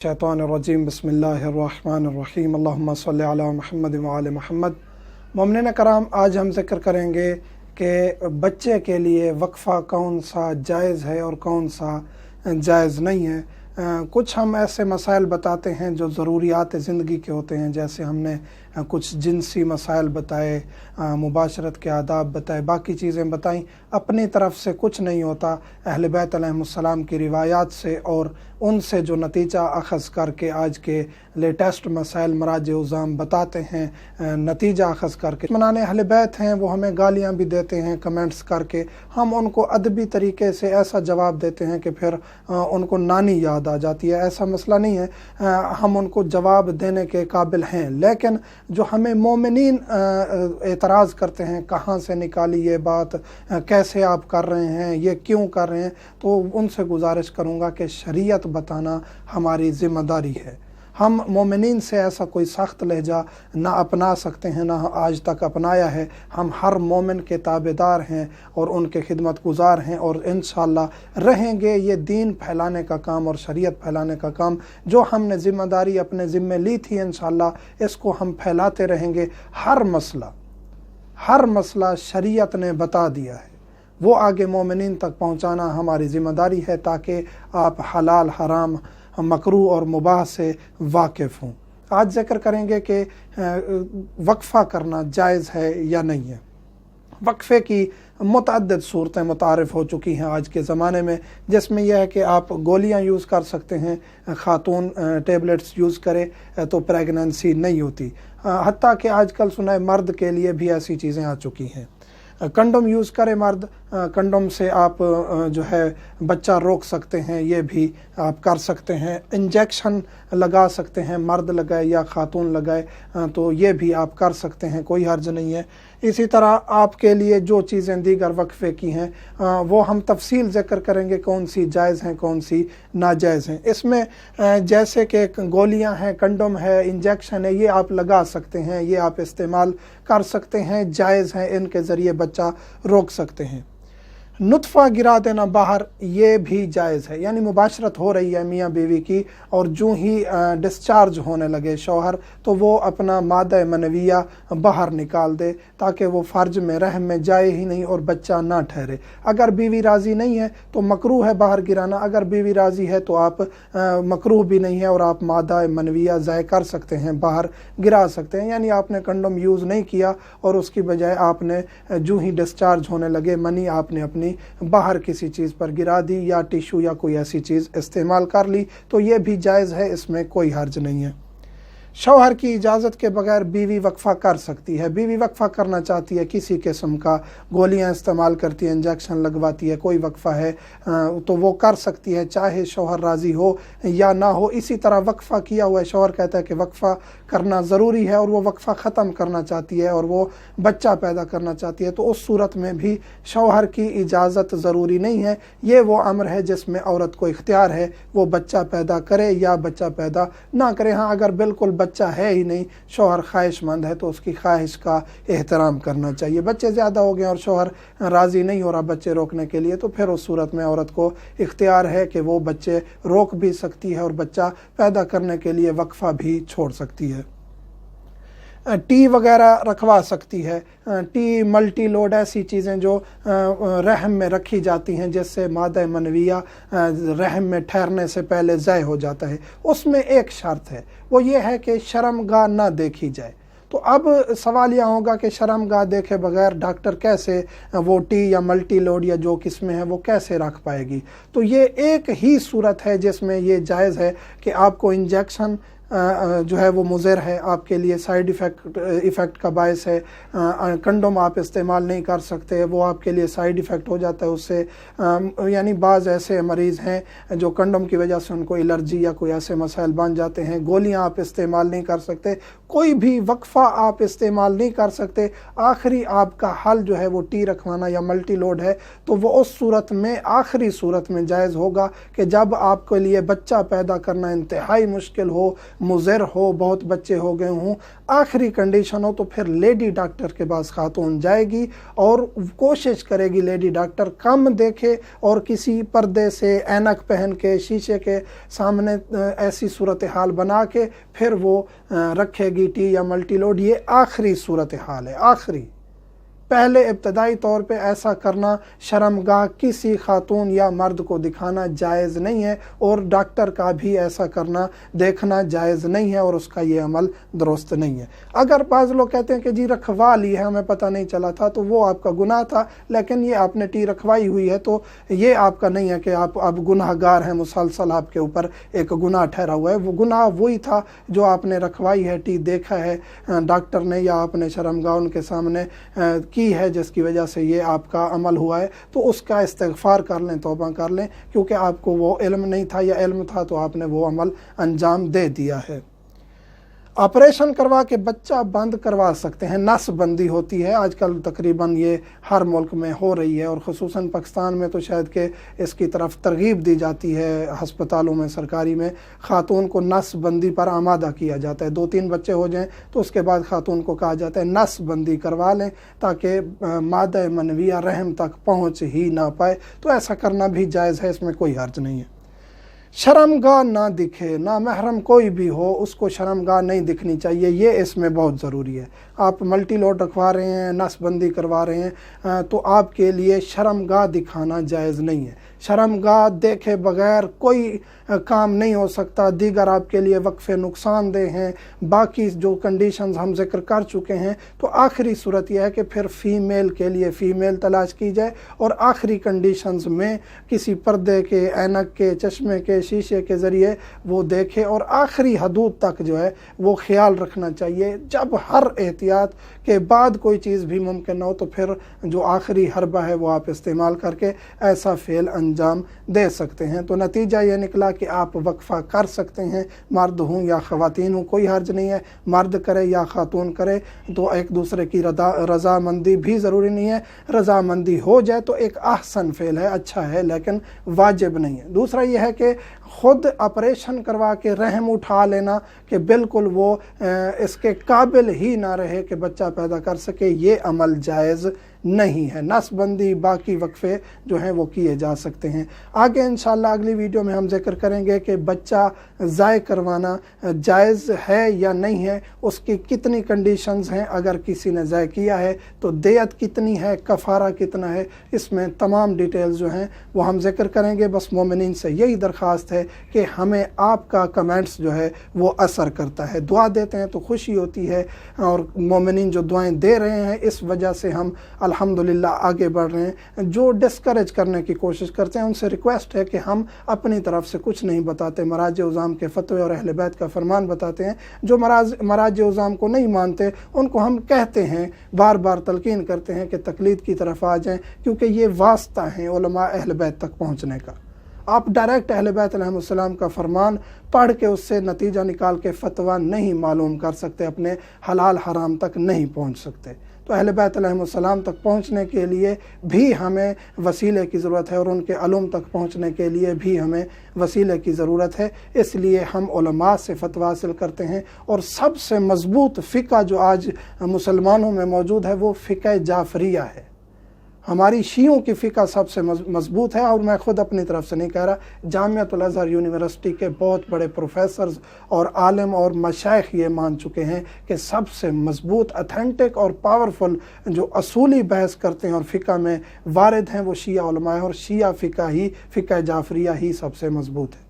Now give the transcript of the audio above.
शैतानिर्रजीम बिस्मिल्लाहिर्रहमानिर्रहीम अल्लाहुम्मा सल्लि अला मुहम्मद व आले मुहम्मद। मोमिनीन कराम, आज हम जिक्र करेंगे कि बच्चे के लिए वक्फ़ा कौन सा जायज़ है और कौन सा जायज़ नहीं है। कुछ हम ऐसे मसाइल बताते हैं जो ज़रूरियात ज़िंदगी के होते हैं, जैसे हमने कुछ जिनसी मसाइल बताए, मुबाशरत के आदाब बताए, बाकी चीज़ें बताईं। अपनी तरफ से कुछ नहीं होता, अहले बैत अलैहिमुस्सलाम की रिवायात से और उनसे जो नतीजा अख़ज़ करके आज के लेटेस्ट मसाइल मराज उज़ाम बताते हैं, नतीजा अख़ज़ करके मनाने अहले बैत हैं वो हमें गालियाँ भी देते हैं कमेंट्स करके। हम उनको अदबी तरीके से ऐसा जवाब देते हैं कि फिर उनको नानी याद आ जाती है। ऐसा मसला नहीं है, हम उनको जवाब देने के काबिल हैं, लेकिन जो हमें मोमिनीन एतराज़ करते हैं, कहाँ से निकाली ये बात, कैसे आप कर रहे हैं, ये क्यों कर रहे हैं, तो उनसे गुजारिश करूँगा कि शरीयत बताना हमारी ज़िम्मेदारी है। हम मोमिनीन से ऐसा कोई सख्त लहजा ना अपना सकते हैं, ना आज तक अपनाया है। हम हर मोमिन के ताबेदार हैं और उनके खिदमत गुजार हैं और इंशाअल्लाह रहेंगे। ये दीन फैलाने का काम और शरीयत फैलाने का काम जो हमने ज़िम्मेदारी अपने ज़िम्मे ली थी, इंशाअल्लाह इसको हम फैलाते रहेंगे। हर मसला शरीयत ने बता दिया है, वो आगे मोमिनीन तक पहुँचाना हमारी ज़िम्मेदारी है, ताकि आप हलाल हराम मकरूह और मुबाह से वाकिफ़ हों। आज ज़िक्र करेंगे कि वक्फ़ा करना जायज़ है या नहीं है। वक्फ़े की मुतअद्दिद सूरतें मुतारिफ़ हो चुकी हैं आज के ज़माने में, जिसमें यह है कि आप गोलियां यूज़ कर सकते हैं, ख़ातून टैबलेट्स यूज़ करे तो प्रेगनेंसी नहीं होती। हत्ता कि आजकल सुना है मर्द के लिए भी ऐसी चीज़ें आ चुकी हैं। कंडोम यूज़ करे मर्द, कंडोम से आप जो है बच्चा रोक सकते हैं, ये भी आप कर सकते हैं। इंजेक्शन लगा सकते हैं, मर्द लगाए या ख़ातून लगाए, तो ये भी आप कर सकते हैं, कोई हर्ज नहीं है। इसी तरह आपके लिए जो चीज़ें दीगर वक्फ़े की हैं वो हम तफसील ज़िक्र करेंगे, कौन सी जायज़ हैं कौन सी नाजायज़ हैं। इसमें जैसे कि गोलियां हैं, कंडोम है, इंजेक्शन है, ये आप लगा सकते हैं, ये आप इस्तेमाल कर सकते हैं, जायज़ हैं, इनके ज़रिए बच्चा रोक सकते हैं। नुत्फ़ा गिरा देना बाहर, ये भी जायज़ है, यानी मुबाशरत हो रही है मियाँ बीवी की और जो ही डिस्चार्ज होने लगे शौहर, तो वो अपना मादा मनविया बाहर निकाल दे ताकि वो फ़र्ज में रहम में जाए ही नहीं और बच्चा ना ठहरे। अगर बीवी राज़ी नहीं है तो मकरूह है बाहर गिराना, अगर बीवी राज़ी है तो आप मकरूह भी नहीं है और आप मादा मनविया ज़ाय कर सकते हैं, बाहर गिरा सकते हैं। यानी आपने कंडोम यूज़ नहीं किया और उसकी बजाय आपने जो ही डिस्चार्ज होने लगे मनी आपने अपनी बाहर किसी चीज़ पर गिरा दी या टिश्यू या कोई ऐसी चीज़ इस्तेमाल कर ली, तो ये भी जायज़ है, इसमें कोई हर्ज नहीं है। शौहर की इजाज़त के बगैर बीवी वक्फ़ा कर सकती है। बीवी वक्फ़ा करना चाहती है, किसी किस्म का गोलियां इस्तेमाल करती है, इंजेक्शन लगवाती है, कोई वक्फ़ा है तो वो कर सकती है, चाहे शौहर राज़ी हो या ना हो। इसी तरह वक्फ़ा किया हुआ है, शौहर कहता है कि वक्फ़ा करना ज़रूरी है और वो वक्फ़ा ख़त्म करना चाहती है और वो बच्चा पैदा करना चाहती है, तो उस सूरत में भी शौहर की इजाज़त ज़रूरी नहीं है। ये वो अमर है जिसमें औरत को इख्तियार है, वो बच्चा पैदा करे या बच्चा पैदा ना करे। हाँ, अगर बिल्कुल बच्चा है ही नहीं, शौहर ख्वाहिशमंद है, तो उसकी ख्वाहिश का एहतराम करना चाहिए। बच्चे ज़्यादा हो गए और शौहर राज़ी नहीं हो रहा बच्चे रोकने के लिए, तो फिर उस सूरत में औरत को इख्तियार है कि वो बच्चे रोक भी सकती है और बच्चा पैदा करने के लिए वक्फ़ा भी छोड़ सकती है। टी वगैरह रखवा सकती है, टी मल्टी लोड ऐसी चीज़ें जो रहम में रखी जाती हैं, जिससे मादा मनविया रहम में ठहरने से पहले ज़ाय हो जाता है। उसमें एक शर्त है, वो ये है कि शर्मगाह ना देखी जाए। तो अब सवाल यह होगा कि शर्मगाह देखे बगैर डॉक्टर कैसे वो टी या मल्टी लोड या जो किस्में हैं वो कैसे रख पाएगी। तो ये एक ही सूरत है जिसमें ये जायज़ है कि आपको इंजेक्शन जो है वो मुज़र है, आपके लिए साइड इफ़ेक्ट का बायस है। कंडोम आप इस्तेमाल नहीं कर सकते, वो आपके लिए साइड इफ़ेक्ट हो जाता है उससे। यानी बाज़ ऐसे मरीज़ हैं जो कंडोम की वजह से उनको एलर्जी या कोई ऐसे मसाइल बन जाते हैं। गोलियां आप इस्तेमाल नहीं कर सकते, कोई भी वक्फ़ा आप इस्तेमाल नहीं कर सकते। आखिरी आपका हल जो है वो टी रखवाना या मल्टी लोड है, तो वो उस सूरत में आखिरी सूरत में जायज़ होगा कि जब आपके लिए बच्चा पैदा करना इंतहाई मुश्किल हो, मुज़र हो, बहुत बच्चे हो गए हों, आखिरी कंडीशन हो, तो फिर लेडी डॉक्टर के पास खातून जाएगी और कोशिश करेगी लेडी डॉक्टर कम देखे और किसी पर्दे से ऐनक पहन के शीशे के सामने ऐसी सूरत हाल बना के फिर वो रखेगी टी या मल्टीलोड। ये आखिरी सूरत हाल है, आखिरी। पहले इब्तदाई तौर पे ऐसा करना शर्मगाह किसी खातून या मर्द को दिखाना जायज़ नहीं है और डॉक्टर का भी ऐसा करना देखना जायज़ नहीं है और उसका ये अमल दुरुस्त नहीं है। अगर बाज़ लोग कहते हैं कि जी रखवा ली है, हमें पता नहीं चला था, तो वो आपका गुनाह था, लेकिन ये आपने टी रखवाई हुई है तो ये आपका नहीं है कि आप अब गुनाहगार हैं, मुसलसल आपके ऊपर एक गुनाह ठहरा हुआ है। वो गुनाह वही था जो आपने रखवाई है, टी देखा है डॉक्टर ने या आपने शर्मगाह उनके सामने की है, जिसकी वजह से ये आपका अमल हुआ है, तो उसका इस्तिग़फ़ार कर लें, तौबा कर लें, क्योंकि आपको वो इल्म नहीं था या इल्म था तो आपने वो अमल अंजाम दे दिया है। ऑपरेशन करवा के बच्चा बंद करवा सकते हैं, नस बंदी होती है आजकल तकरीबन ये हर मुल्क में हो रही है और ख़ुसूसन पाकिस्तान में तो शायद कि इसकी तरफ तरगीब दी जाती है। हस्पतालों में सरकारी में ख़ातून को नस बंदी पर आमादा किया जाता है। 2-3 बच्चे हो जाएं तो उसके बाद ख़ातून को कहा जाता है नस बंदी करवा लें ताकि मादा मनविया रहम तक पहुँच ही ना पाए। तो ऐसा करना भी जायज़ है, इसमें कोई हर्ज नहीं है। शर्मगाह ना दिखे, ना महरम कोई भी हो उसको शर्मगाह नहीं दिखनी चाहिए, ये इसमें बहुत ज़रूरी है। आप मल्टी लोड रखवा रहे हैं, नसबंदी करवा रहे हैं, तो आपके लिए शर्मगाह दिखाना जायज़ नहीं है। शर्मगाह देखे बगैर कोई काम नहीं हो सकता। दीगर आपके लिए वक्फ़े नुकसानदेह हैं। बाकी जो कंडीशंस हम जिक्र कर चुके हैं, तो आखिरी सूरत यह है कि फिर फ़ीमेल के लिए फ़ीमेल तलाश की जाए और आखिरी कंडीशंस में किसी पर्दे के, ऐनक के, चश्मे के, शीशे के ज़रिए वो देखे और आखिरी हदूद तक जो है वो ख्याल रखना चाहिए। जब हर एहतियात के बाद कोई चीज़ भी मुमकिन न हो तो फिर जो आखिरी हरबा है वो आप इस्तेमाल करके ऐसा फ़ेल अंजाम दे सकते हैं। तो नतीजा ये निकला कि आप वक्फ़ा कर सकते हैं, मर्द हूँ या ख़वातीन हूँ, कोई हर्ज नहीं है। मर्द करे या ख़ातून करे तो एक दूसरे की रज़ामंदी भी ज़रूरी नहीं है। रज़ामंदी हो जाए तो एक अहसन फ़ेल है, अच्छा है, लेकिन वाजिब नहीं है। दूसरा ये है कि ख़ुद ऑपरेशन करवा के रहम उठा लेना कि बिल्कुल वो इसके काबिल ही ना रहे कि बच्चा पैदा कर सके, ये अमल जायज़ नहीं है। नसबंदी बाकी वक्फ़े जो हैं वो किए जा सकते हैं। आगे इंशाअल्लाह अगली वीडियो में हम जिक्र करेंगे कि बच्चा ज़ाय करवाना जायज़ है या नहीं है, उसकी कितनी कंडीशंस हैं, अगर किसी ने ज़ाय किया है तो देयत कितनी है, कफ़ारा कितना है, इसमें तमाम डिटेल्स जो हैं वो हम जिक्र करेंगे। बस मोमिनीन से यही दरख्वास्त है कि हमें आपका कमेंट्स जो है वो असर करता है। दुआ देते हैं तो खुशी होती है और मोमिनीन जो दुआएं दे रहे हैं इस वजह से हम अल्हम्दुलिल्लाह आगे बढ़ रहे हैं। जो डिस्करेज करने की कोशिश करते हैं उनसे रिक्वेस्ट है कि हम अपनी तरफ से कुछ नहीं बताते, मराज उज़ाम के फतवे और अहले बैत का फरमान बताते हैं। जो मराज उज़ाम को नहीं मानते उनको हम कहते हैं, बार बार तलकीन करते हैं कि तकलीद की तरफ आ जाएं, क्योंकि ये वास्ता है उलमा अहले बैत तक पहुँचने का। आप डायरेक्ट अहले बैत अलैहिमुस्सलाम का फरमान पढ़ के उससे नतीजा निकाल के फतवा नहीं मालूम कर सकते, अपने हलाल हराम तक नहीं पहुँच सकते। तो अहले बैत अलैहिमुस्सलाम तक पहुँचने के लिए भी हमें वसीले की ज़रूरत है और उनके अलूम तक पहुँचने के लिए भी हमें वसीले की ज़रूरत है। इसलिए हम उलमा से फतवा हासिल करते हैं और सबसे मज़बूत फ़िक़्ह जो आज मुसलमानों में मौजूद है वो फ़िक़्ह जाफ़रिया है। हमारी शियों की फ़िक़्ह सबसे मज़बूत है और मैं ख़ुद अपनी तरफ से नहीं कह रहा, जामिअतुल अज़हर यूनिवर्सिटी के बहुत बड़े प्रोफेसर्स और आलिम और मशाइख ये मान चुके हैं कि सबसे मज़बूत, अथेंटिक और पावरफुल जो असूली बहस करते हैं और फ़िक़्ह में वारिद हैं वो शिया उलमा है और शिया फ़िक़्ह जाफ़रिया ही सबसे मज़बूत है।